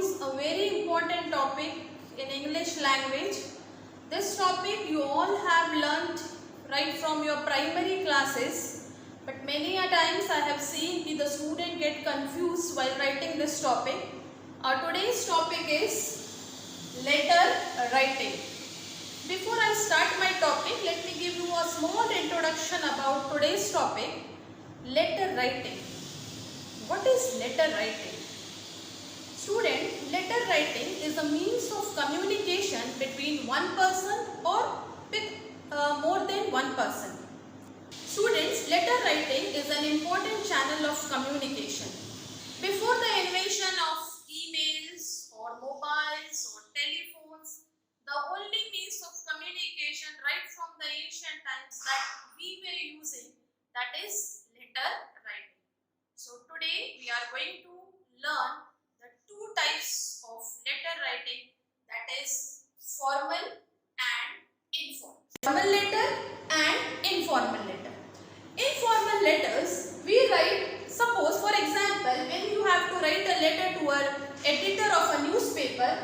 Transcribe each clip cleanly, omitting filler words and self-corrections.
is a very important topic in English language. This topic you all have learnt right from your primary classes, but many a times I have seen the student get confused while writing this topic. Today's topic is letter writing. Before I start my topic, let me give you a small introduction about today's topic, letter writing. What is letter writing? Student, letter writing is a means of communication between one person or with more than one person. Students, letter writing is an important channel of communication. Before the invention of emails or mobiles or telephones, the only means of communication right from the ancient times that we were using, that is letter writing. So today we are going to learn the two types of letter writing, that is formal and informal. Formal letter and informal letter. Informal letters we write, suppose for example, when you have to write a letter to an editor of a newspaper,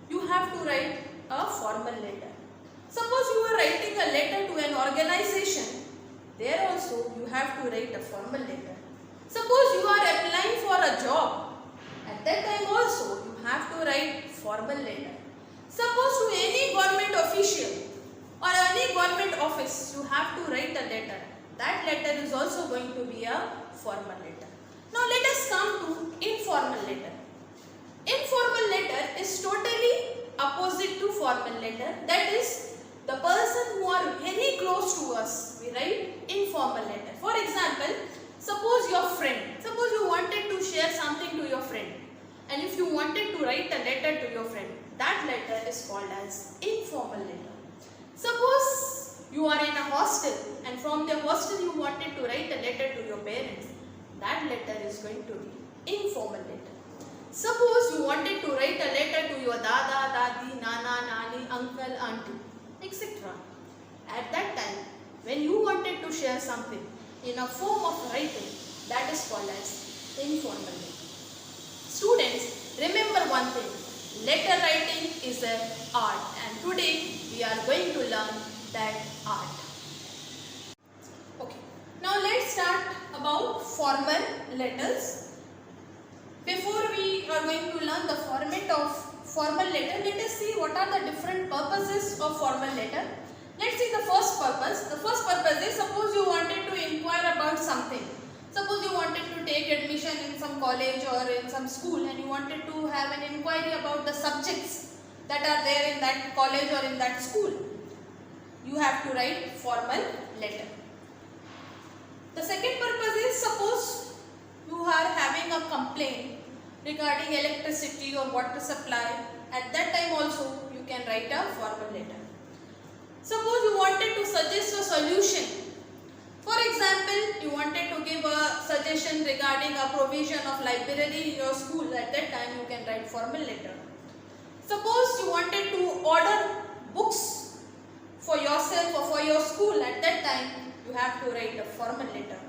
you have to write a formal letter. Suppose you are writing a letter to an organization, there also you have to write a formal letter. Suppose you are applying for a job, at that time also you have to write formal letter. Suppose to any government official or any government office, you have to write a letter. That letter is also going to be a formal letter. Now let us come to informal letter. Informal letter is totally opposite to formal letter. That is, the person who are very close to us, we write informal letter. For example, suppose your friend, suppose you wanted to share something to your friend, and if you wanted to write a letter to your friend, that letter is called as informal letter. Suppose you are in a hostel and from the hostel you wanted to write a letter to your parents, that letter is going to be informal letter. Suppose you wanted to write a letter to your dada, dadi, nana, nani, uncle, auntie, etc. At that time, when you wanted to share something in a form of writing, that is called as informal letter. Students, remember one thing, letter writing is an art, and today we are going to learn that art. Okay, now let's start about formal letters. Before we are going to learn the format of formal letter, let us see what are the different purposes of formal letter. Let's see the first purpose. The first purpose is, suppose you wanted to inquire about something. Suppose you wanted to take admission in some college or in some school and you wanted to have an inquiry about the subjects that are there in that college or in that school. You have to write formal letter. The second purpose is, suppose you are having a complaint regarding electricity or water supply. At that time also you can write a formal letter. Suppose you wanted to suggest a solution. For example, you wanted to give a suggestion regarding a provision of library in your school. At that time you can write formal letter. Suppose you wanted to order books for yourself or for your school. At that time you have to write a formal letter.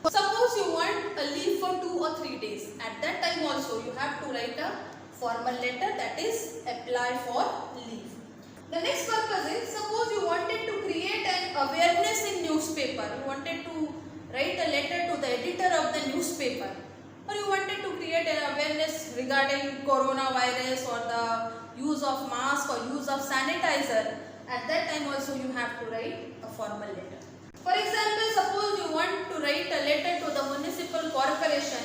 Suppose you want a leave for 2 or 3 days. At that time also you have to write a formal letter, that is apply for leave. The next purpose is, suppose you wanted to create an awareness in newspaper. You wanted to write a letter to the editor of the newspaper, or you wanted to create an awareness regarding coronavirus or the use of mask or use of sanitizer. At that time also you have to write a formal letter. For example, suppose you want to write a letter to the municipal corporation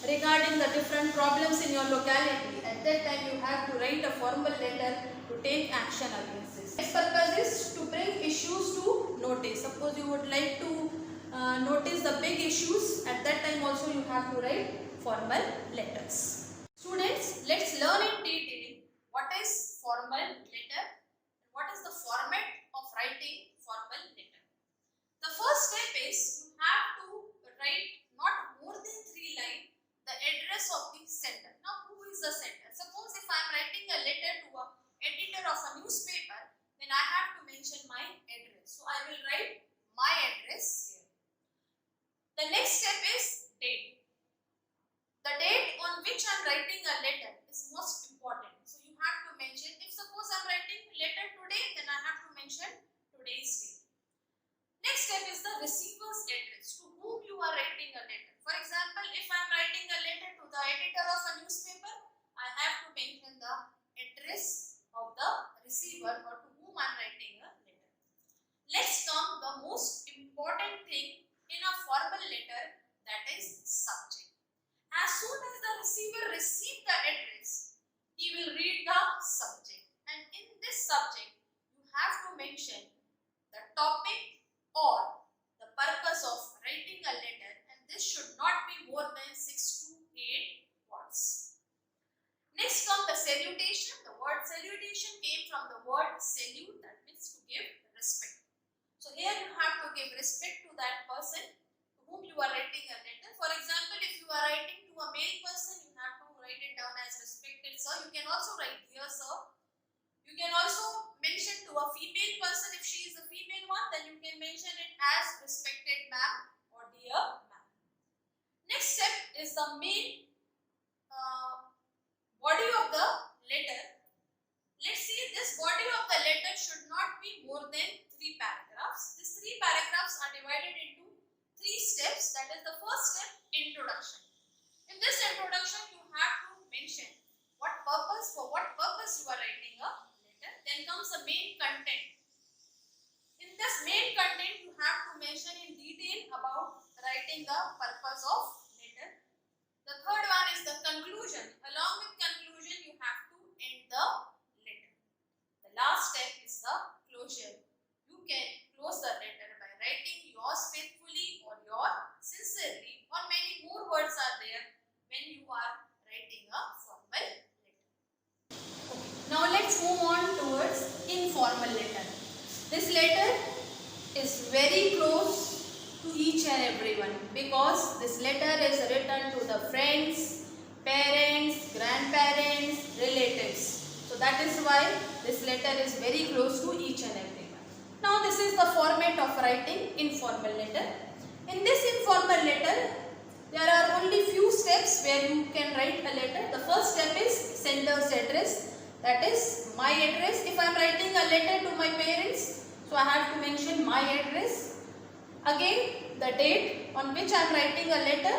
regarding the different problems in your locality. At that time you have to write a formal letter to take action against this. Next purpose is to bring issues to notice. Suppose you would like to notice the big issues. At that time also you have to write formal letters. Students, let's learn in detail what is formal letter, what is the format of writing formal letter. The first step is, you have to write not more than 3 lines the address of the sender. Now who is the sender? Suppose if I am writing a letter to an editor of a newspaper, then I have to mention my address. So I will write my address here. The next step is date. The date on which I am writing a letter, is most important. So you have to mention, if suppose I am writing letter today, then I have to mention today's date. Next step is the receiver's address, to whom you are writing a letter. For example, if I am writing a letter to the editor of a newspaper, I have to mention the address of the receiver or to whom I am writing a letter. Next comes the most important thing in a formal letter, that is subject. As soon as the receiver receives the address, he will read the subject, and in this subject you have to mention the topic or the purpose of writing a letter, and this should not be more than 6 to 8 words. Next comes the salutation. The word salutation came from the word salute, that means to give respect. So here you have to give respect to that person to whom you are writing a letter. For example, if you are writing to a male person, you have to write it down as respected sir. You can also write dear sir. You can also mention to a female person, if she is a female one, then you can mention it as respected ma'am or dear ma'am. Next step is the main body of the letter. Let's see, this body of the letter should not be more than 3 paragraphs. These 3 paragraphs are divided into 3 steps. That is the first step, introduction. In this introduction, you have to mention what purpose, for what purpose you are writing a letter. Then comes the main content. In this main content, you have to mention in detail about writing the purpose of letter. The third one is the conclusion. Along with conclusion, you have to end the letter. The last step is the closure. You can close the letter by writing yours faithfully or yours sincerely, or many more words are there when you are writing a formal letter. Now let's move on towards informal letter. This letter is very close to each and everyone, because this letter is written to the friends, parents, grandparents, relatives. So that is why this letter is very close to each and everyone. Now this is the format of writing informal letter. In this informal letter, there are only few steps where you can write a letter. The first step is sender's address, that is my address. If I am writing a letter to my parents, so I have to mention my address. Again, the date on which I am writing a letter.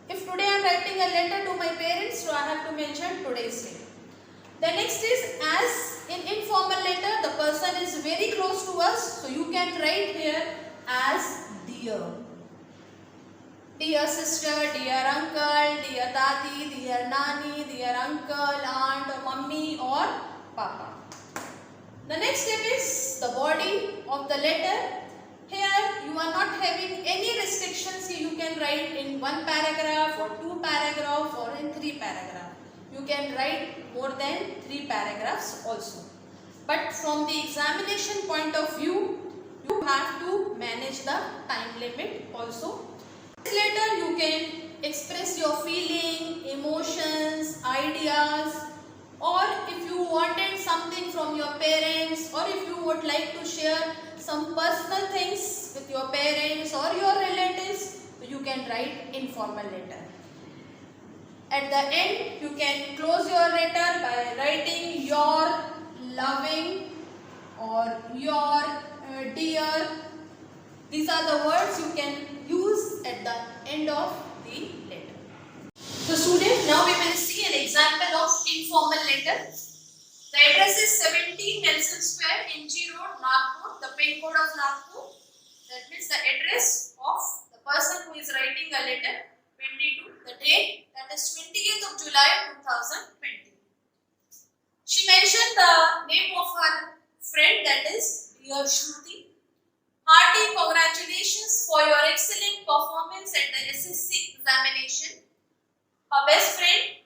If today I am writing a letter to my parents, so I have to mention today's date. The next is, as in informal letter, the person is very close to us, so you can write here as dear. Dear sister, dear uncle, dear dadi, dear nani, dear uncle, aunt, mummy or papa. The next step is the body of the letter. Here you are not having any restrictions. You can write in 1 paragraph or 2 paragraphs or in 3 paragraphs. You can write more than 3 paragraphs also. But from the examination point of view, you have to manage the time limit also. Later you can express your feeling, emotions, ideas, or if you wanted something from your parents, or if you would like to share some personal things with your parents or your relatives, you can write informal letter. At the end, you can close your letter by writing your loving or your dear. These are the words you can use at the end of the letter. So student, now we will see an example of informal letter. The address is 70 Nelson Square, NG Road, Nagpur, the pin code of Nagpur. That means the address of the person who is writing a letter. 22, the date, that is 28th of July 2020. She mentioned the name of her friend, that is dear Shruti. Hearty congratulations for your excellent performance at the SSC examination. Her best friend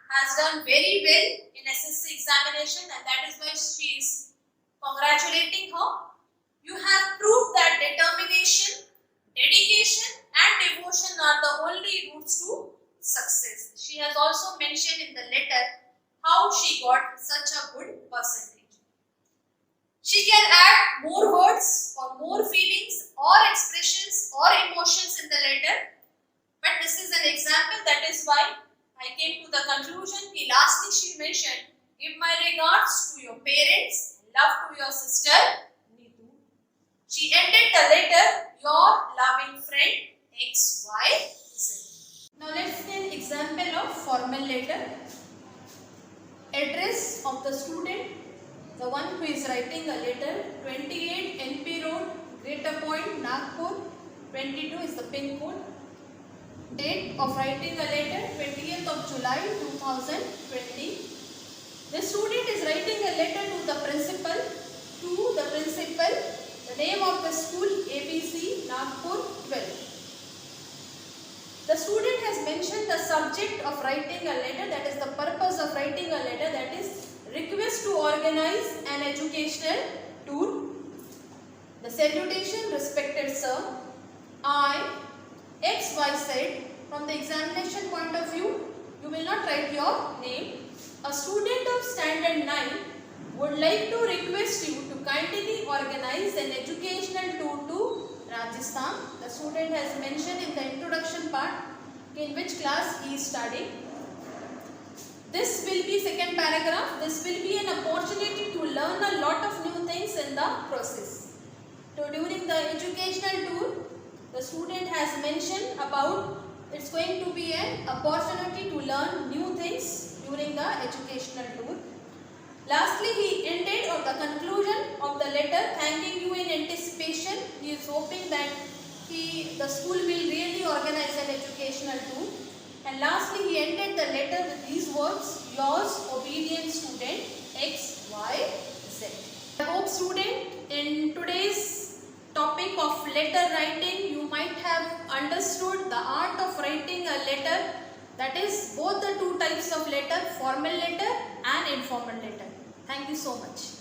has done very well in SSC examination, and that is why she is congratulating her. You have proved that determination, dedication and devotion are the only routes to success. She has also mentioned in the letter how she got such a good percentage. She can add more words or more feelings or expressions or emotions in the letter, but this is an example, that is why I came to the conclusion कि lastly she mentioned, give my regards to your parents, love to your sister Neetu. She ended the letter, your loving friend XYZ. Now let's see an example of formal letter. Address of the student, the one who is writing a letter, 28 NP Road, Greater Point, Nagpur. 22 is the pin code. Date of writing a letter, 20th of July 2020. The student is writing a letter to the principal. The name of the school, ABC, Nagpur 12. The student has mentioned the subject of writing a letter, that is the purpose of writing a letter, that is request to organize an educational tour. The salutation, respected sir, I, XYZ. From the examination point of view, you will not write your name. A student of standard 9 would like to request you to kindly organize an educational tour to Rajasthan. The student has mentioned in the introduction part in which class he is studying. This will be second paragraph. This will be an opportunity to learn a lot of new things in the process. So during the educational tour, the student has mentioned about it's going to be an opportunity to learn new things during the educational tour. Lastly, he ended on the conclusion of the letter thanking you in anticipation. He is hoping that the school will really organize an educational tour. And lastly, he ended the letter with these words, yours obedient student XYZ. I hope student, in today's topic of letter writing, you might have understood the art of writing a letter, that is both the two types of letter, formal letter and informal letter. Thank you so much.